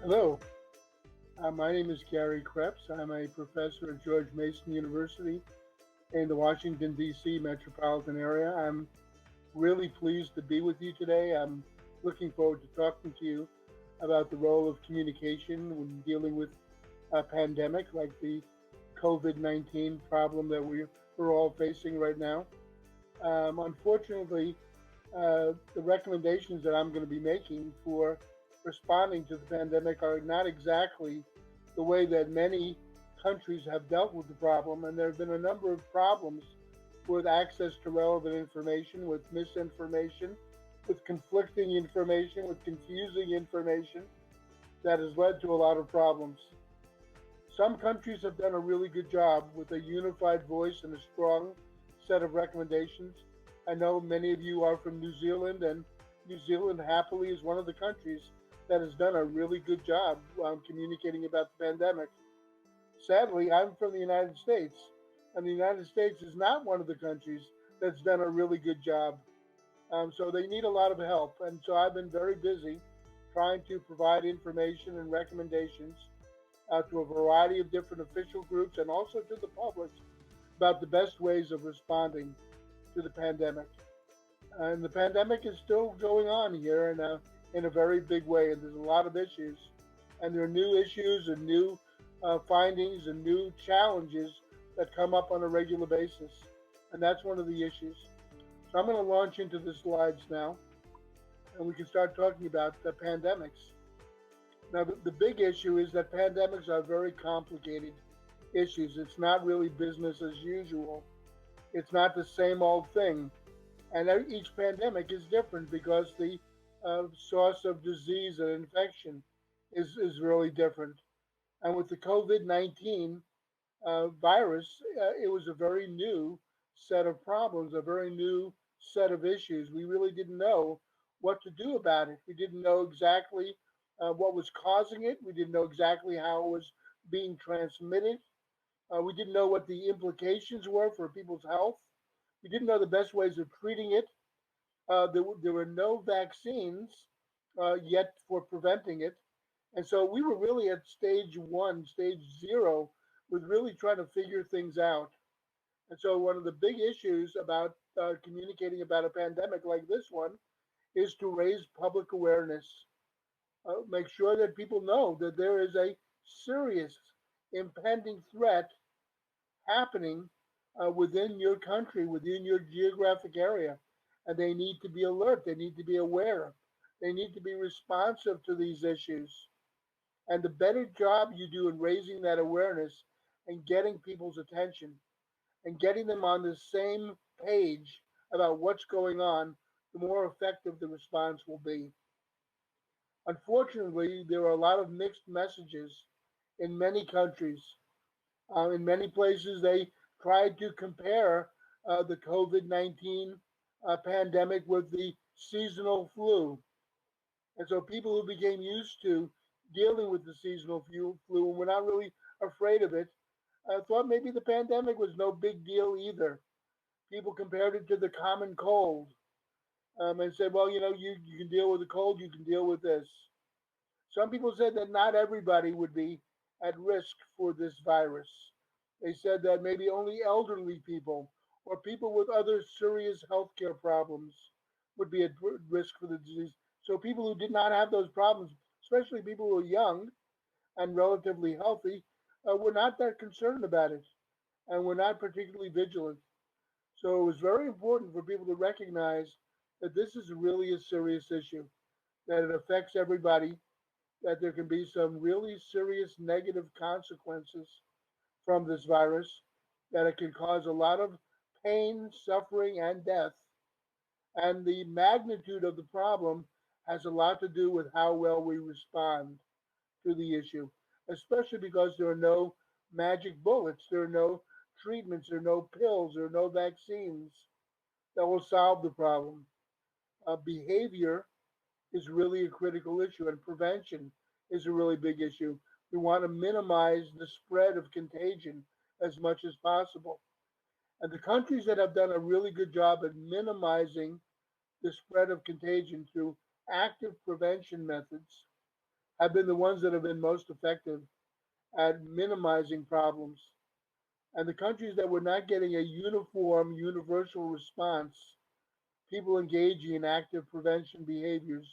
Hello, my name is Gary Kreps. I'm a professor at George Mason University in the Washington, D.C. metropolitan area. I'm really pleased to be with you today. I'm looking forward to talking to you about the role of communication when dealing with a pandemic like the COVID-19 problem that we're all facing right now. Unfortunately, the recommendations that I'm going to be making for responding to the pandemic are not exactly the way that many countries have dealt with the problem. And there have been a number of problems with access to relevant information, with misinformation, with conflicting information, with confusing information that has led to a lot of problems. Some countries have done a really good job with a unified voice and a strong set of recommendations. I know many of you are from New Zealand, and New Zealand happily is one of the countries that has done a really good job communicating about the pandemic. Sadly, I'm from the United States, and the United States is not one of the countries that's done a really good job. So they need a lot of help, and so I've been very busy trying to provide information and recommendations to a variety of different official groups and also to the public about the best ways of responding to the pandemic. And the pandemic is still going on here in a very big way, and there's a lot of issues. And there are new issues and new findings and new challenges that come up on a regular basis. And that's one of the issues. So I'm going to launch into the slides now, and we can start talking about the pandemics. Now, the big issue is that pandemics are very complicated issues. It's not really business as usual. It's not the same old thing. And each pandemic is different because the source of disease and infection is really different. And with the COVID-19 virus, it was a very new set of problems, a very new set of issues. We really didn't know what to do about it. We didn't know exactly what was causing it. We didn't know exactly how it was being transmitted. We didn't know what the implications were for people's health. We didn't know the best ways of treating it. There were no vaccines yet for preventing it. And so we were really at stage one, stage zero, with really trying to figure things out. And so one of the big issues about communicating about a pandemic like this one is to raise public awareness. Make sure that people know that there is a serious impending threat happening within your country, within your geographic area. And they need to be alert, they need to be aware, they need to be responsive to these issues. And the better job you do in raising that awareness and getting people's attention and getting them on the same page about what's going on, the more effective the response will be. Unfortunately, there are a lot of mixed messages in many countries. In many places, they tried to compare the COVID-19 pandemic with the seasonal flu. And so people who became used to dealing with the seasonal flu and were not really afraid of it thought maybe the pandemic was no big deal either. People compared it to the common cold and said, well, you can deal with the cold, you can deal with this. Some people said that not everybody would be at risk for this virus. They said that maybe only elderly people or people with other serious healthcare problems would be at risk for the disease. So people who did not have those problems, especially people who are young and relatively healthy, were not that concerned about it and were not particularly vigilant. So it was very important for people to recognize that this is really a serious issue, that it affects everybody, that there can be some really serious negative consequences from this virus, that it can cause a lot of pain, suffering, and death. And the magnitude of the problem has a lot to do with how well we respond to the issue, especially because there are no magic bullets, there are no treatments, there are no pills, there are no vaccines that will solve the problem. Behavior is really a critical issue, and prevention is a really big issue. We want to minimize the spread of contagion as much as possible. And the countries that have done a really good job at minimizing the spread of contagion through active prevention methods have been the ones that have been most effective at minimizing problems. And the countries that were not getting a uniform, universal response, people engaging in active prevention behaviors,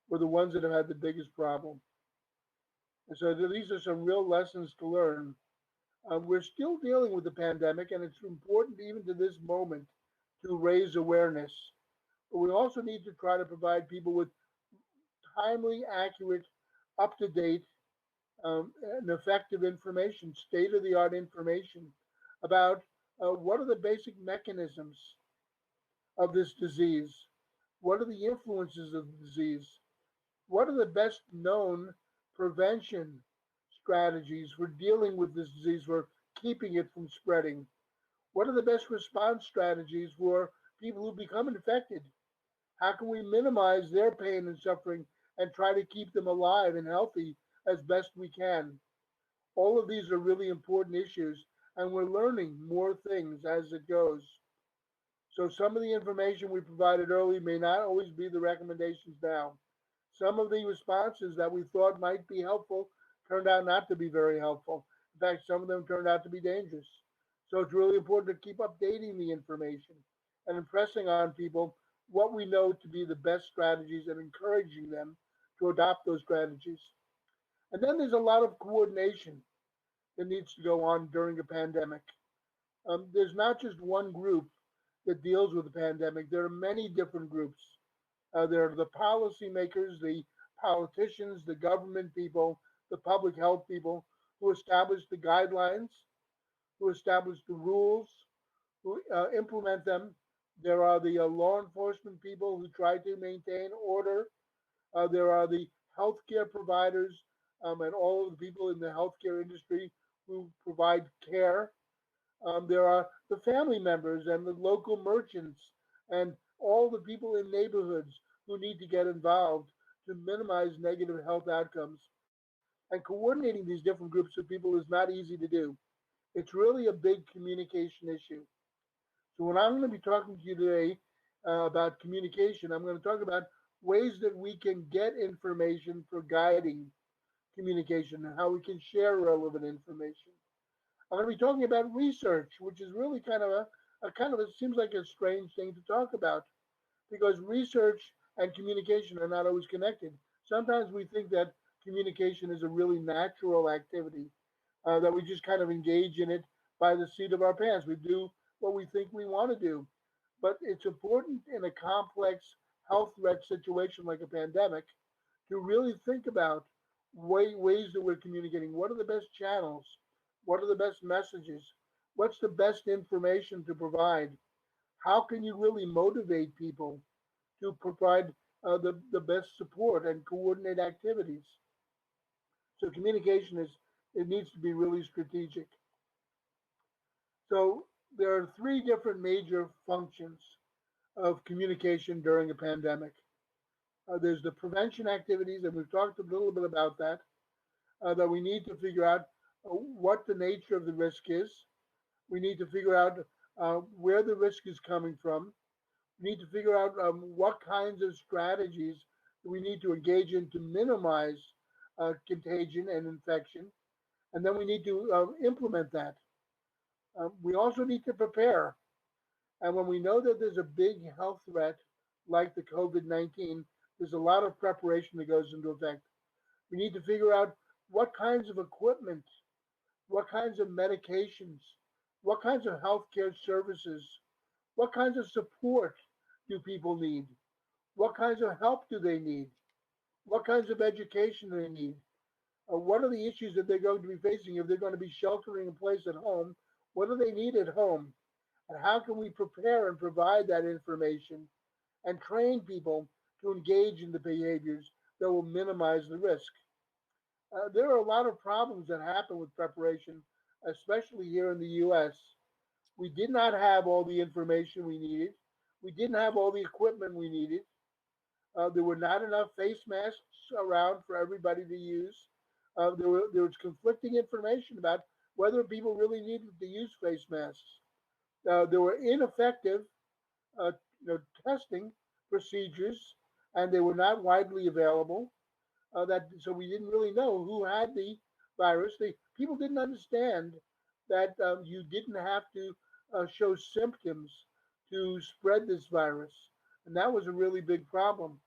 were the ones that have had the biggest problem. And so these are some real lessons to learn. We're still dealing with the pandemic, and it's important even to this moment to raise awareness. But we also need to try to provide people with timely, accurate, up to date, and effective information, state of the art information about what are the basic mechanisms of this disease, what are the influences of the disease, what are the best known prevention strategies for dealing with this disease, for keeping it from spreading, what are the best response strategies for people who become infected. How can we minimize their pain and suffering and try to keep them alive and healthy as best we can? All of these are really important issues, and we're learning more things as it goes. So some of the information we provided early may not always be the recommendations now. Some of the responses that we thought might be helpful turned out not to be very helpful. In fact, some of them turned out to be dangerous. So it's really important to keep updating the information and impressing on people what we know to be the best strategies and encouraging them to adopt those strategies. And then there's a lot of coordination that needs to go on during a pandemic. There's not just one group that deals with the pandemic. There are many different groups. There are the policymakers, the politicians, the government people, the public health people who establish the guidelines, who establish the rules, who implement them. There are the law enforcement people who try to maintain order. There are the healthcare providers and all of the people in the healthcare industry who provide care. There are the family members and the local merchants and all the people in neighborhoods who need to get involved to minimize negative health outcomes. And coordinating these different groups of people is not easy to do. It's really a big communication issue. So, when I'm going to be talking to you today about communication, I'm going to talk about ways that we can get information for guiding communication and how we can share relevant information. I'm going to be talking about research, which is really kind of it seems like a strange thing to talk about because research and communication are not always connected. Sometimes we think that communication is a really natural activity, that we just kind of engage in it by the seat of our pants. We do what we think we want to do. But it's important in a complex health threat situation like a pandemic to really think about ways that we're communicating. What are the best channels? What are the best messages? What's the best information to provide? How can you really motivate people to provide the best support and coordinate activities? So communication it needs to be really strategic. So there are three different major functions of communication during a pandemic. There's the prevention activities, and we've talked a little bit about that we need to figure out what the nature of the risk is. We need to figure out where the risk is coming from. We need to figure out what kinds of strategies we need to engage in to minimize contagion and infection. And then we need to implement that. We also need to prepare. And when we know that there's a big health threat like the COVID-19, there's a lot of preparation that goes into effect. We need to figure out what kinds of equipment, what kinds of medications, what kinds of healthcare services, what kinds of support do people need? What kinds of help do they need? What kinds of education do they need? What are the issues that they're going to be facing if they're going to be sheltering in place at home? What do they need at home? And how can we prepare and provide that information and train people to engage in the behaviors that will minimize the risk? There are a lot of problems that happen with preparation, especially here in the US. We did not have all the information we needed. We didn't have all the equipment we needed. There were not enough face masks around for everybody to use. There was conflicting information about whether people really needed to use face masks. There were ineffective uh, testing procedures, and they were not widely available. that so we didn't really know who had the virus. The people didn't understand that you didn't have to show symptoms to spread this virus, and that was a really big problem.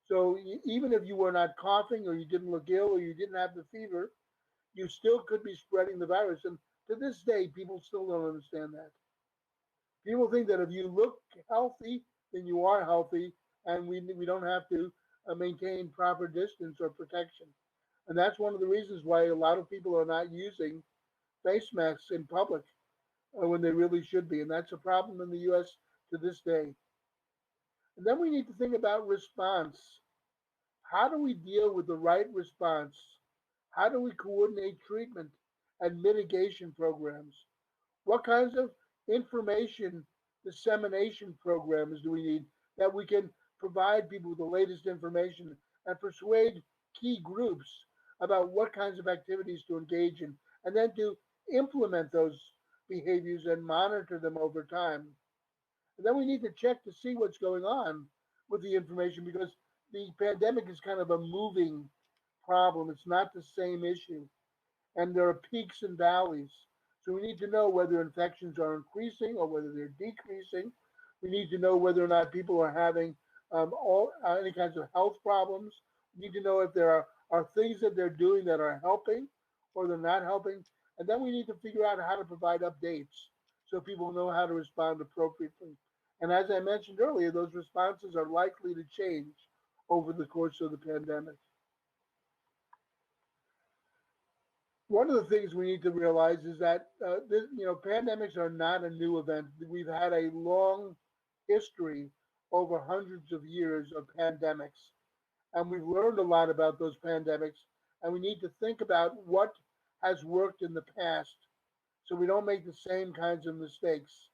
So even if you were not coughing or you didn't look ill or you didn't have the fever, you still could be spreading the virus. And to this day, people still don't understand that. People think that if you look healthy, then you are healthy, and we don't have to maintain proper distance or protection. And that's one of the reasons why a lot of people are not using face masks in public when they really should be. And that's a problem in the U.S. to this day. And then we need to think about response. How do we deal with the right response? How do we coordinate treatment and mitigation programs? What kinds of information dissemination programs do we need that we can provide people with the latest information and persuade key groups about what kinds of activities to engage in and then to implement those behaviors and monitor them over time? And then we need to check to see what's going on with the information because the pandemic is kind of a moving problem. It's not the same issue and there are peaks and valleys. So we need to know whether infections are increasing or whether they're decreasing. We need to know whether or not people are having any kinds of health problems. We need to know if there are things that they're doing that are helping or they're not helping. And then we need to figure out how to provide updates so people know how to respond appropriately. And as I mentioned earlier, those responses are likely to change over the course of the pandemic. One of the things we need to realize is that pandemics are not a new event. We've had a long history over hundreds of years of pandemics, and we've learned a lot about those pandemics. And we need to think about what has worked in the past, so we don't make the same kinds of mistakes.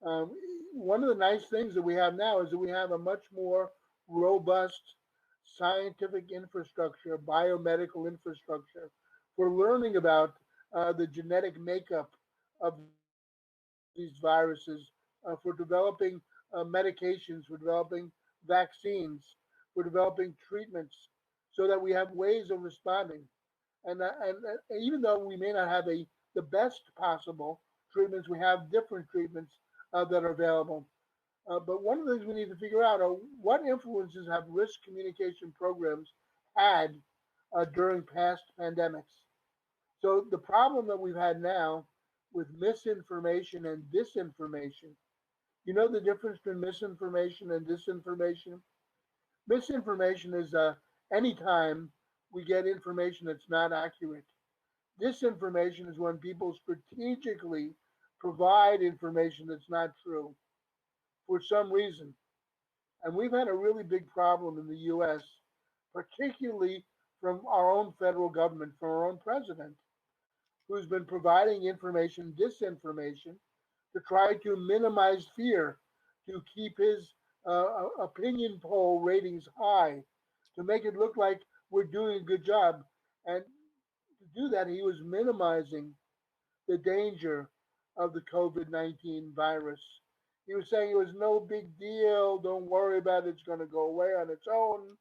Um, One of the nice things that we have now is that we have a much more robust scientific infrastructure, biomedical infrastructure for learning about the genetic makeup of these viruses, for developing medications, for developing vaccines, for developing treatments, so that we have ways of responding. And even though we may not have the best possible treatments, we have different treatments that are available. But one of the things we need to figure out are what influences have risk communication programs had during past pandemics. So the problem that we've had now with misinformation and disinformation, you know the difference between misinformation and disinformation? Misinformation is anytime we get information that's not accurate. Disinformation is when people strategically provide information that's not true for some reason. And we've had a really big problem in the US, particularly from our own federal government, from our own president, who's been providing information, disinformation, to try to minimize fear, to keep his opinion poll ratings high, to make it look like we're doing a good job. And to do that, he was minimizing the danger of the COVID-19 virus. He was saying it was no big deal. Don't worry about it. It's going to go away on its own.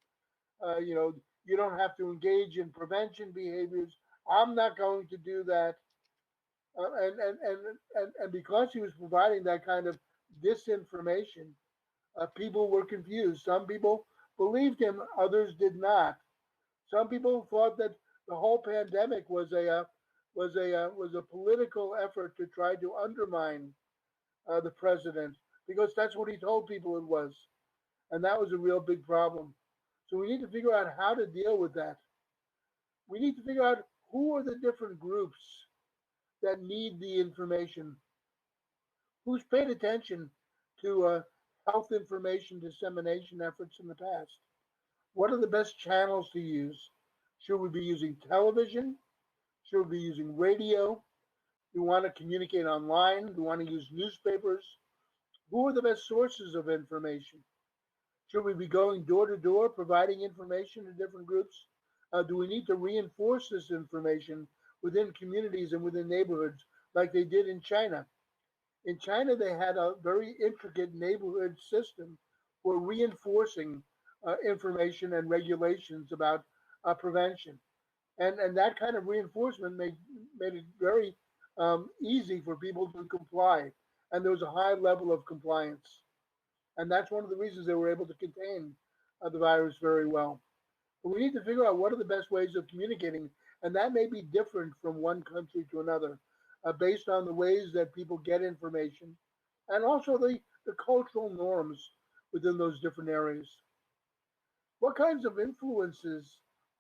You don't have to engage in prevention behaviors. I'm not going to do that. And because he was providing that kind of disinformation, people were confused. Some people believed him, others did not. Some people thought that the whole pandemic was a political effort to try to undermine the president because that's what he told people it was, and that was a real big problem. So we need to figure out how to deal with that. We need to figure out who are the different groups that need the information, who's paid attention to health information dissemination efforts in the past. What are the best channels to use? Should we be using television? Should we be using radio? Do we want to communicate online? Do we want to use newspapers? Who are the best sources of information? Should we be going door to door providing information to different groups? Do we need to reinforce this information within communities and within neighborhoods like they did in China? In China, they had a very intricate neighborhood system for reinforcing information and regulations about prevention. And that kind of reinforcement made it very easy for people to comply. And there was a high level of compliance. And that's one of the reasons they were able to contain the virus very well. But we need to figure out what are the best ways of communicating, and that may be different from one country to another, based on the ways that people get information, and also the cultural norms within those different areas. What kinds of influences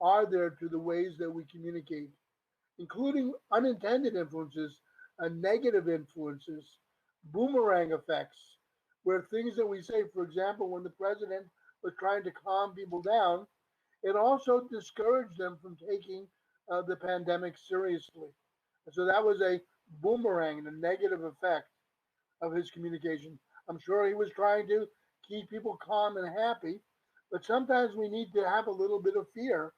are there to the ways that we communicate, including unintended influences, negative influences, boomerang effects, where things that we say, for example, when the president was trying to calm people down, it also discouraged them from taking the pandemic seriously. And so that was a boomerang, a negative effect of his communication. I'm sure he was trying to keep people calm and happy, but sometimes we need to have a little bit of fear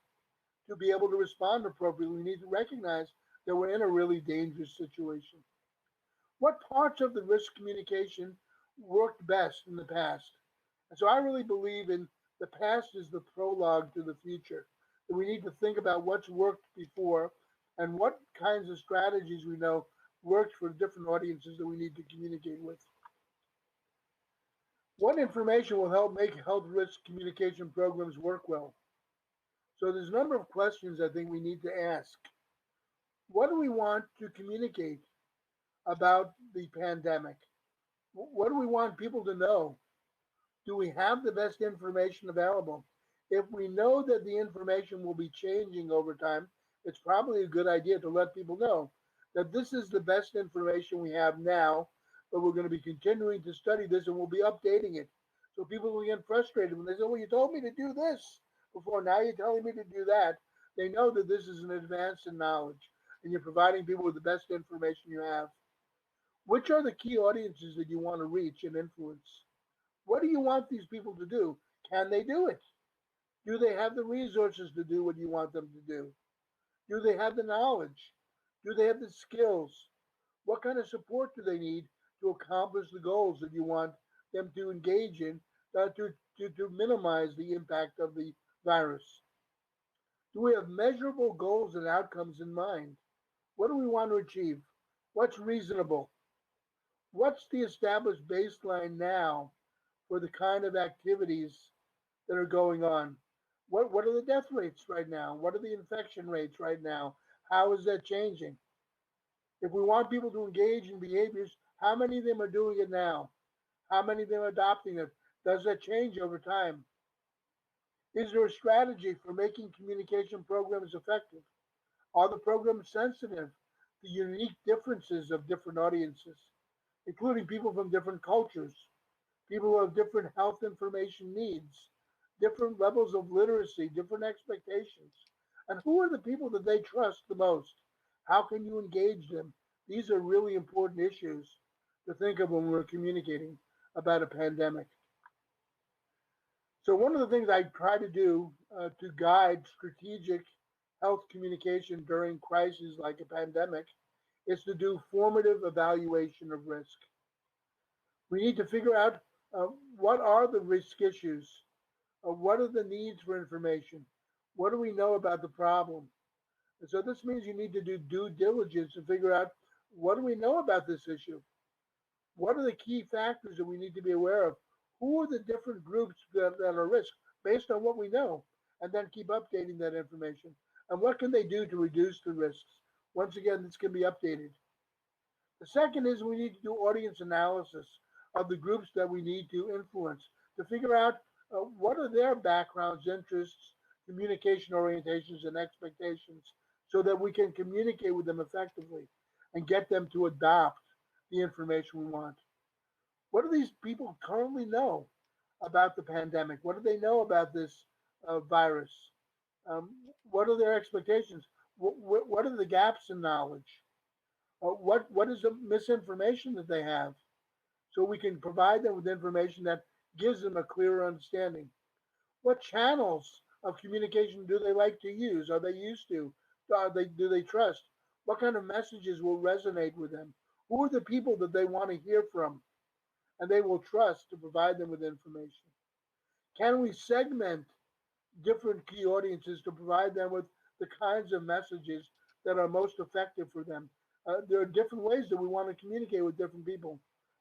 to be able to respond appropriately. We need to recognize that we're in a really dangerous situation. What parts of the risk communication worked best in the past? And so I really believe in the past is the prologue to the future. That we need to think about what's worked before and what kinds of strategies we know worked for different audiences that we need to communicate with. What information will help make health risk communication programs work well? So there's a number of questions I think we need to ask. What do we want to communicate about the pandemic? What do we want people to know? Do we have the best information available? If we know that the information will be changing over time, it's probably a good idea to let people know that this is the best information we have now, but we're going to be continuing to study this and we'll be updating it. So people will get frustrated when they say, well, you told me to do this before, now you're telling me to do that. They know that this is an advance in knowledge and you're providing people with the best information you have. Which are the key audiences that you want to reach and influence? What do you want these people to do? Can they do it? Do they have the resources to do what you want them to do? Do they have the knowledge? Do they have the skills? What kind of support do they need to accomplish the goals that you want them to engage in to minimize the impact of the virus? Do we have measurable goals and outcomes in mind? What do we want to achieve? What's reasonable? What's the established baseline now for the kind of activities that are going on? What are the death rates right now? What are the infection rates right now? How is that changing? If we want people to engage in behaviors, how many of them are doing it now? How many of them are adopting it? Does that change over time? Is there a strategy for making communication programs effective? Are the programs sensitive to unique differences of different audiences, including people from different cultures, people who have different health information needs, different levels of literacy, different expectations? And who are the people that they trust the most? How can you engage them? These are really important issues to think of when we're communicating about a pandemic. So one of the things I try to do to guide strategic health communication during crises like a pandemic is to do formative evaluation of risk. We need to figure out what are the risk issues, what are the needs for information, what do we know about the problem. And so this means you need to do due diligence to figure out what do we know about this issue? What are the key factors that we need to be aware of? Who are the different groups that are at risk based on what we know? And then keep updating that information. And what can they do to reduce the risks? Once again, this can be updated. The second is we need to do audience analysis of the groups that we need to influence to figure out what are their backgrounds, interests, communication orientations, and expectations so that we can communicate with them effectively and get them to adopt the information we want. What do these people currently know about the pandemic? What do they know about this virus? What are their expectations? What are the gaps in knowledge? What is the misinformation that they have? So we can provide them with information that gives them a clearer understanding. What channels of communication do they like to use? Are they used to? Do they trust? What kind of messages will resonate with them? Who are the people that they want to hear from and they will trust to provide them with information? Can we segment different key audiences to provide them with the kinds of messages that are most effective for them? There are different ways that we want to communicate with different people.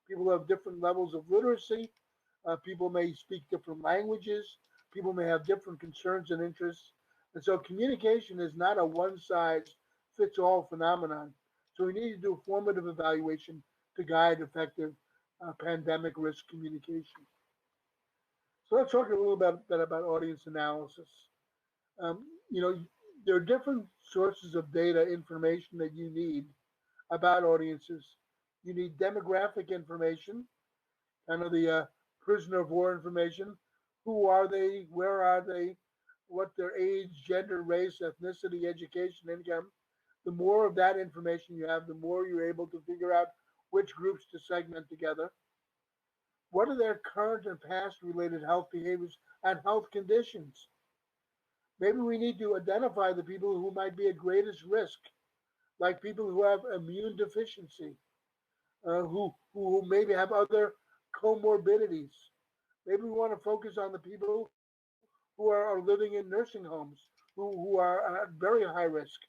People have different levels of literacy. People may speak different languages. People may have different concerns and interests. And so communication is not a one size fits all phenomenon. So we need to do a formative evaluation to guide effective pandemic risk communication. So let's talk a little bit about audience analysis. You know, there are different sources of data information that you need about audiences. You need demographic information, kind of the prisoner of war information. Who are they? Where are they? What their age, gender, race, ethnicity, education, income. The more of that information you have, the more you're able to figure out which groups to segment together. What are their current and past related health behaviors and health conditions? Maybe we need to identify the people who might be at greatest risk, like people who have immune deficiency, who maybe have other comorbidities. Maybe we want to focus on the people who are living in nursing homes, who are at very high risk.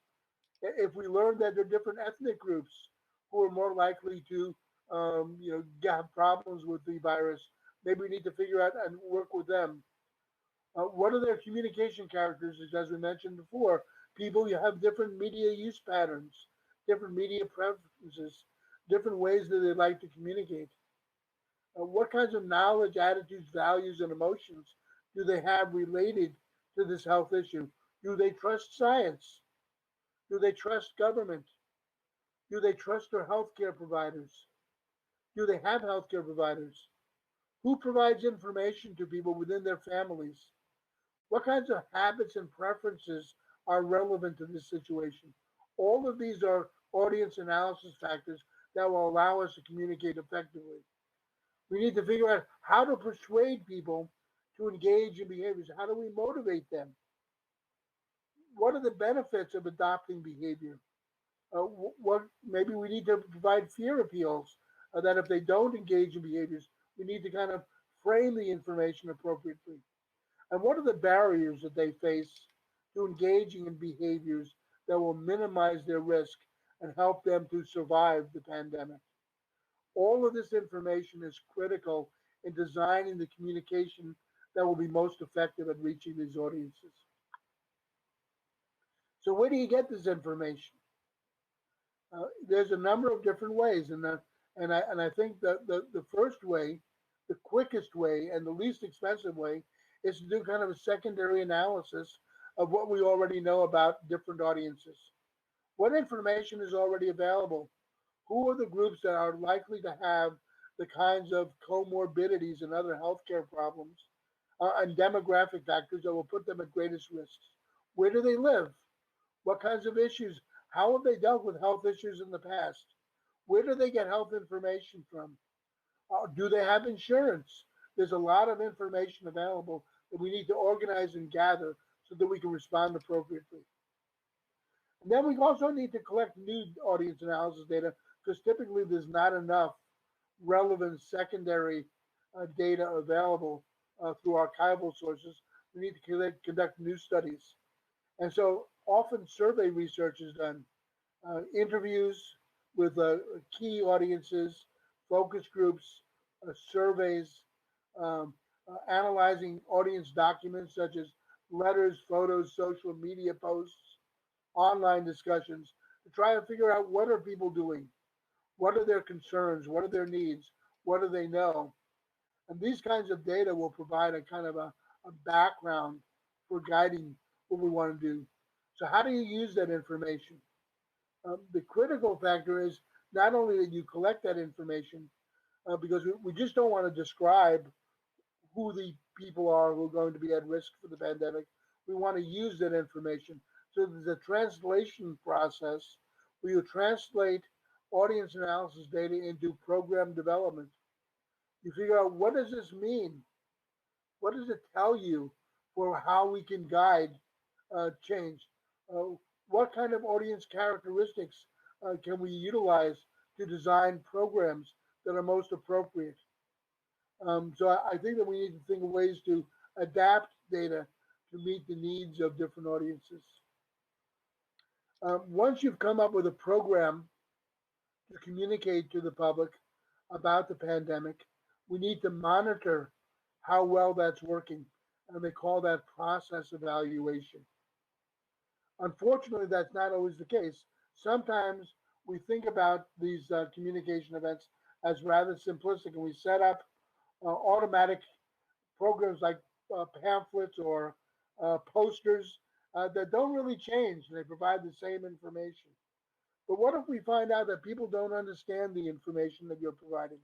If we learn that there are different ethnic groups who are more likely to, have problems with the virus, maybe we need to figure out and work with them. What are their communication characteristics? As we mentioned before, people you have different media use patterns, different media preferences, different ways that they like to communicate. What kinds of knowledge, attitudes, values, and emotions do they have related to this health issue? Do they trust science? Do they trust government? Do they trust their healthcare providers? Do they have healthcare providers? Who provides information to people within their families? What kinds of habits and preferences are relevant to this situation? All of these are audience analysis factors that will allow us to communicate effectively. We need to figure out how to persuade people to engage in behaviors. How do we motivate them? What are the benefits of adopting behavior? What maybe we need to provide fear appeals that if they don't engage in behaviors, we need to kind of frame the information appropriately. And what are the barriers that they face to engaging in behaviors that will minimize their risk and help them to survive the pandemic? All of this information is critical in designing the communication that will be most effective at reaching these audiences. So, where do you get this information? There's a number of different ways, and I think that the first way, the quickest way, and the least expensive way is to do kind of a secondary analysis of what we already know about different audiences. What information is already available? Who are the groups that are likely to have the kinds of comorbidities and other healthcare problems and demographic factors that will put them at greatest risks? Where do they live? What kinds of issues? How have they dealt with health issues in the past? Where do they get health information from? Do they have insurance? There's a lot of information available that we need to organize and gather so that we can respond appropriately. And then we also need to collect new audience analysis data because typically there's not enough relevant secondary data available through archival sources. We need to conduct new studies. And so often survey research is done, interviews with key audiences, focus groups, surveys, analyzing audience documents such as letters, photos, social media posts, online discussions to try and figure out what are people doing, what are their concerns, what are their needs, what do they know, and these kinds of data will provide a kind of a background for guiding what we want to do. So how do you use that information? The critical factor is not only that you collect that information, because we just don't want to describe who the people are who are going to be at risk for the pandemic. We want to use that information. So there's a translation process where you translate audience analysis data into program development. You figure out what does this mean? What does it tell you for how we can guide change? Uh, what kind of audience characteristics can we utilize to design programs that are most appropriate? So I think that we need to think of ways to adapt data to meet the needs of different audiences. Once you've come up with a program to communicate to the public about the pandemic, we need to monitor how well that's working, and they call that process evaluation. Unfortunately, that's not always the case. Sometimes we think about these communication events as rather simplistic, and we set up automatic programs like pamphlets or posters that don't really change. They provide the same information. But what if we find out that people don't understand the information that you're providing?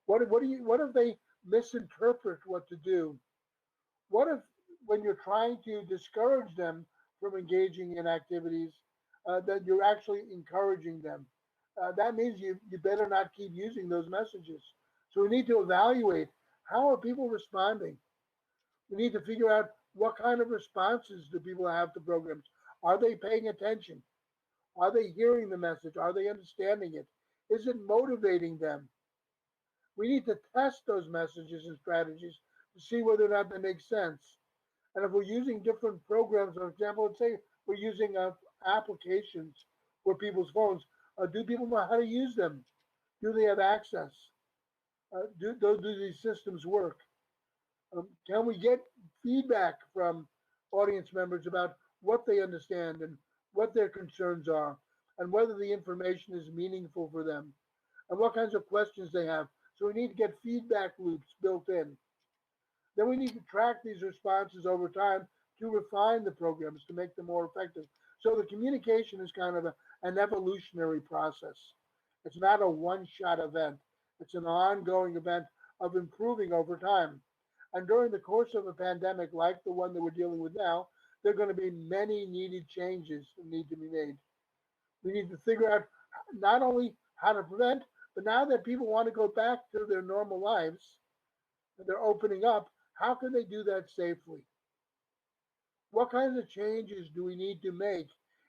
What if they misinterpret what to do? What if, when you're trying to discourage them from engaging in activities, that you're actually encouraging them? That means you better not keep using those messages. So we need to evaluate, how are people responding? We need to figure out what kind of responses do people have to programs. Are they paying attention? Are they hearing the message? Are they understanding it? Is it motivating them? We need to test those messages and strategies to see whether or not they make sense. And if we're using different programs, for example, let's say we're using applications for people's phones, do people know how to use them? Do they have access? Do these systems work? Can we get feedback from audience members about what they understand and what their concerns are, and whether the information is meaningful for them, and what kinds of questions they have? So we need to get feedback loops built in. Then we need to track these responses over time to refine the programs to make them more effective. So the communication is kind of an evolutionary process. It's not a one-shot event. It's an ongoing event of improving over time. And during the course of a pandemic like the one that we're dealing with now, there are going to be many needed changes that need to be made. We need to figure out not only how to prevent, but now that people want to go back to their normal lives, and they're opening up, how can they do that safely? What kinds of changes do we need to make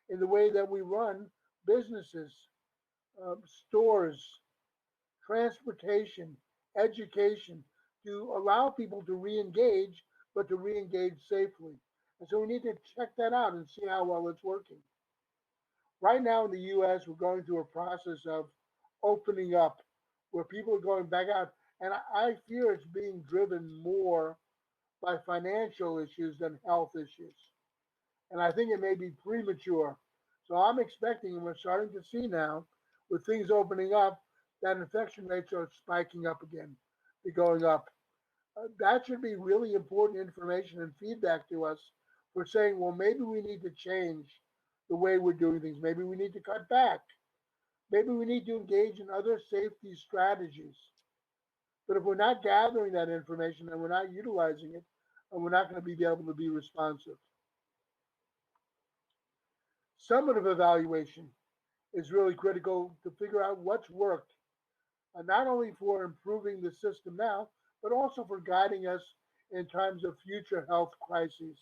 in the way that we run businesses, stores, transportation, education, to allow people to re-engage, but to re-engage safely? And so we need to check that out and see how well it's working. Right now in the US, we're going through a process of opening up where people are going back out. And I fear it's being driven more by financial issues than health issues. And I think it may be premature. So I'm expecting, and we're starting to see now, with things opening up, that infection rates are spiking up again. They're going up. That should be really important information and feedback to us for saying, well, maybe we need to change the way we're doing things. Maybe we need to cut back. Maybe we need to engage in other safety strategies. But if we're not gathering that information and we're not utilizing it, and we're not going to be able to be responsive. Summative evaluation is really critical to figure out what's worked, not only for improving the system now, but also for guiding us in times of future health crises.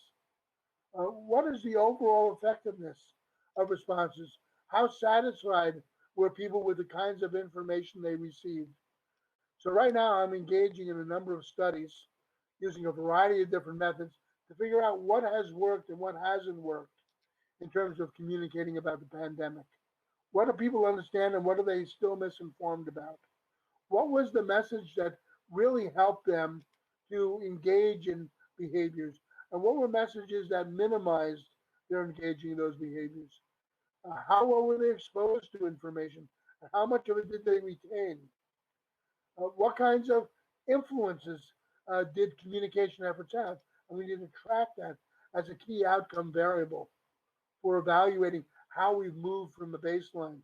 What is the overall effectiveness of responses? How satisfied were people with the kinds of information they received? So right now I'm engaging in a number of studies using a variety of different methods to figure out what has worked and what hasn't worked in terms of communicating about the pandemic. What do people understand and what are they still misinformed about? What was the message that really helped them to engage in behaviors? And what were messages that minimized their engaging in those behaviors? How well were they exposed to information? How much of it did they retain? What kinds of influences did communication efforts have? And we need to track that as a key outcome variable for evaluating how we've moved from the baseline.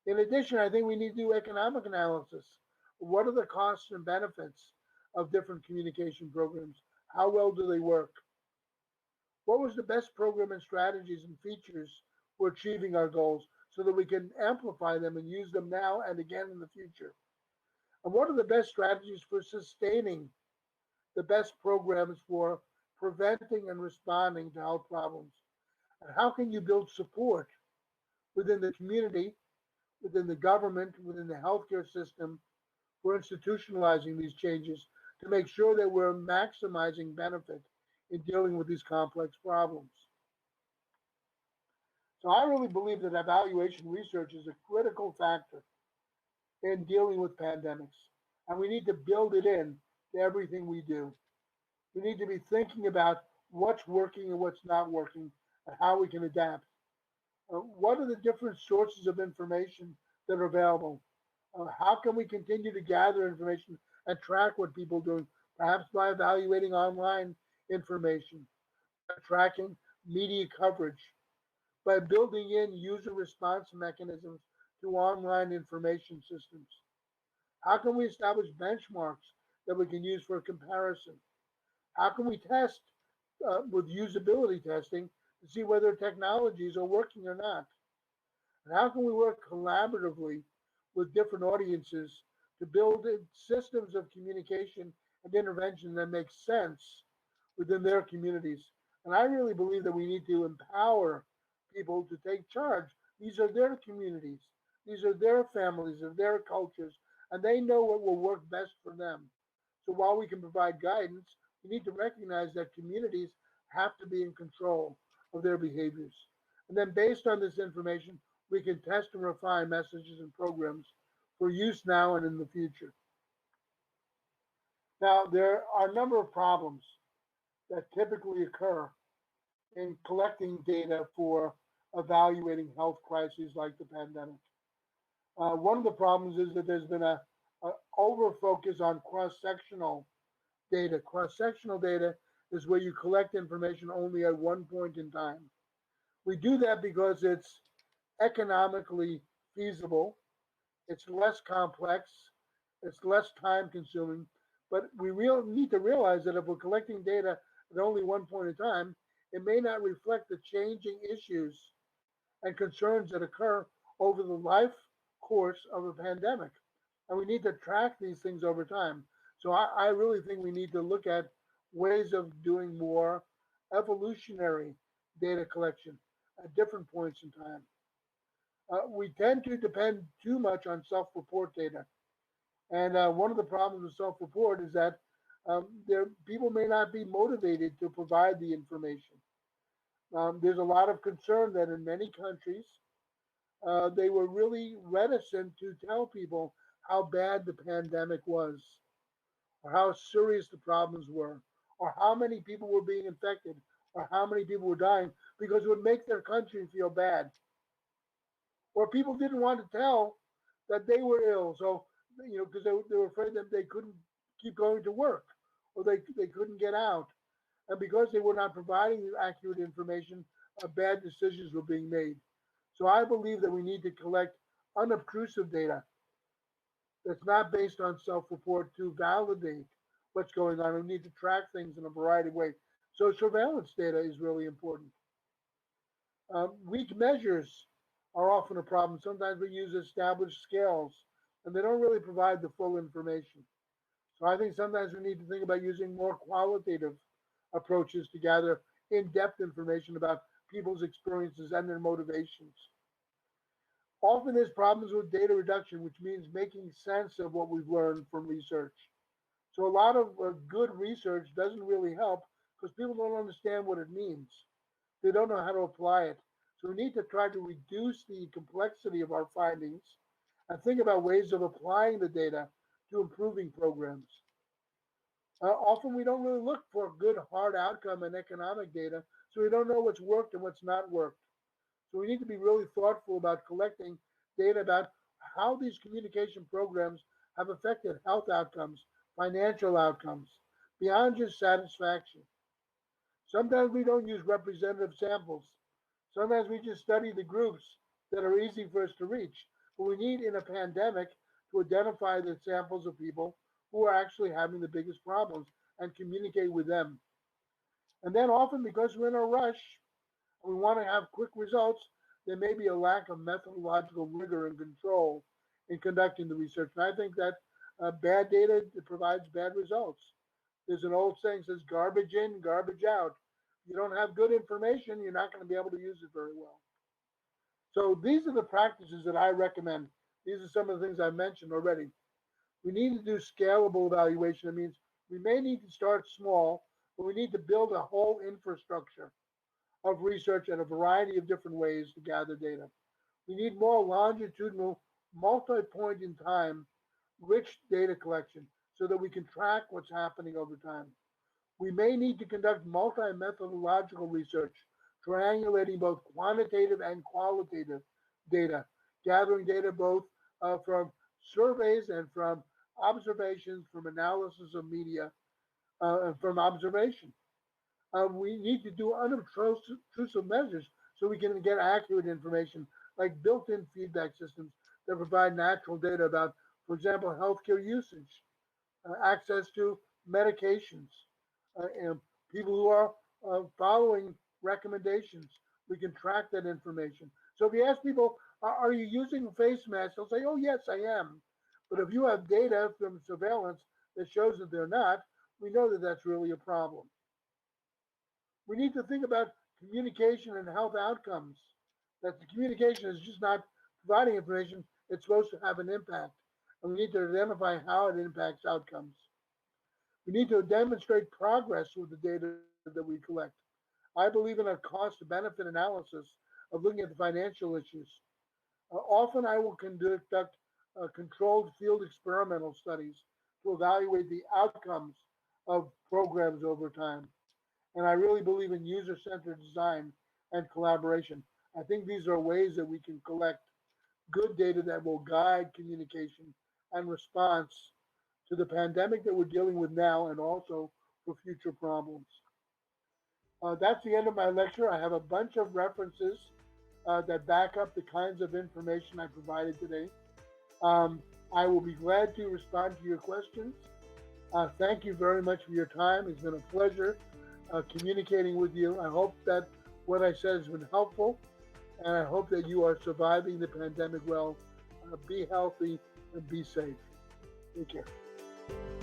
In addition, I think we need to do economic analysis. What are the costs and benefits of different communication programs? How well do they work? What was the best program and strategies and features for achieving our goals so that we can amplify them and use them now and again in the future? And what are the best strategies for sustaining the best programs for preventing and responding to health problems? And how can you build support within the community, within the government, within the healthcare system for institutionalizing these changes to make sure that we're maximizing benefit in dealing with these complex problems. So I really believe that evaluation research is a critical factor in dealing with pandemics, and we need to build it in to everything we do. We need to be thinking about what's working and what's not working and how we can adapt. What are the different sources of information that are available? How can we continue to gather information and track what people are doing, perhaps by evaluating online information, by tracking media coverage, by building in user response mechanisms to online information systems? How can we establish benchmarks that we can use for comparison? How can we test with usability testing to see whether technologies are working or not? And how can we work collaboratively with different audiences to build systems of communication and intervention that make sense within their communities? And I really believe that we need to empower people to take charge. These are their communities, these are their families, of their cultures, and they know what will work best for them. So while we can provide guidance, we need to recognize that communities have to be in control of their behaviors. And then based on this information, we can test and refine messages and programs for use now and in the future. Now, there are a number of problems that typically occur in collecting data for evaluating health crises like the pandemic. One of the problems is that there's been a over focus on cross-sectional data. Cross-sectional data is where you collect information only at one point in time. We do that because it's economically feasible, it's less complex, it's less time consuming, but we need to realize that if we're collecting data at only one point in time, it may not reflect the changing issues and concerns that occur over the life course of a pandemic. And we need to track these things over time. So I really think we need to look at ways of doing more evolutionary data collection at different points in time. We tend to depend too much on self-report data. And one of the problems with self-report is that people may not be motivated to provide the information. There's a lot of concern that in many countries, they were really reticent to tell people how bad the pandemic was, or how serious the problems were, or how many people were being infected, or how many people were dying, because it would make their country feel bad. Or people didn't want to tell that they were ill, so because they were afraid that they couldn't keep going to work, or they couldn't get out, and because they were not providing accurate information, bad decisions were being made. So I believe that we need to collect unobtrusive data that's not based on self-report to validate what's going on. We need to track things in a variety of ways. So surveillance data is really important. Weak measures are often a problem. Sometimes we use established scales, and they don't really provide the full information. So I think sometimes we need to think about using more qualitative approaches to gather in-depth information about people's experiences and their motivations. Often there's problems with data reduction, which means making sense of what we've learned from research. So a lot of good research doesn't really help because people don't understand what it means. They don't know how to apply it. So we need to try to reduce the complexity of our findings and think about ways of applying the data to improving programs. Often we don't really look for good hard outcome and economic data, so we don't know what's worked and what's not worked. So we need to be really thoughtful about collecting data about how these communication programs have affected health outcomes, financial outcomes, beyond just satisfaction. Sometimes we don't use representative samples. Sometimes we just study the groups that are easy for us to reach. But we need, in a pandemic, to identify the samples of people who are actually having the biggest problems and communicate with them. And then often, because we're in a rush, we want to have quick results, there may be a lack of methodological rigor and control in conducting the research. And I think that bad data provides bad results. There's an old saying that says garbage in, garbage out. If you don't have good information, you're not going to be able to use it very well. So these are the practices that I recommend. These are some of the things I mentioned already. We need to do scalable evaluation. It means We may need to start small, but we need to build a whole infrastructure of research and a variety of different ways to gather data. We need more longitudinal, multi-point in time, rich data collection so that we can track what's happening over time. We may need to conduct multi-methodological research, triangulating both quantitative and qualitative data, gathering data both from surveys and from observations, from analysis of media, and from observation. We need to do unobtrusive measures so we can get accurate information, like built-in feedback systems that provide natural data about, for example, healthcare usage, access to medications, and people who are following recommendations. We can track that information. So if you ask people, are you using face masks? They'll say, oh, yes, I am. But if you have data from surveillance that shows that they're not, we know that that's really a problem. We need to think about communication and health outcomes. That the communication is just not providing information, it's supposed to have an impact. And we need to identify how it impacts outcomes. We need to demonstrate progress with the data that we collect. I believe in a cost benefit analysis of looking at the financial issues. Often I will conduct controlled field experimental studies to evaluate the outcomes of programs over time. And I really believe in user-centered design and collaboration. I think these are ways that we can collect good data that will guide communication and response to the pandemic that we're dealing with now and also for future problems. That's the end of my lecture. I have a bunch of references that back up the kinds of information I provided today. I will be glad to respond to your questions. Thank you very much for your time. It's been a pleasure communicating with you. I hope that what I said has been helpful, and I hope that you are surviving the pandemic well. Be healthy and be safe. Take care.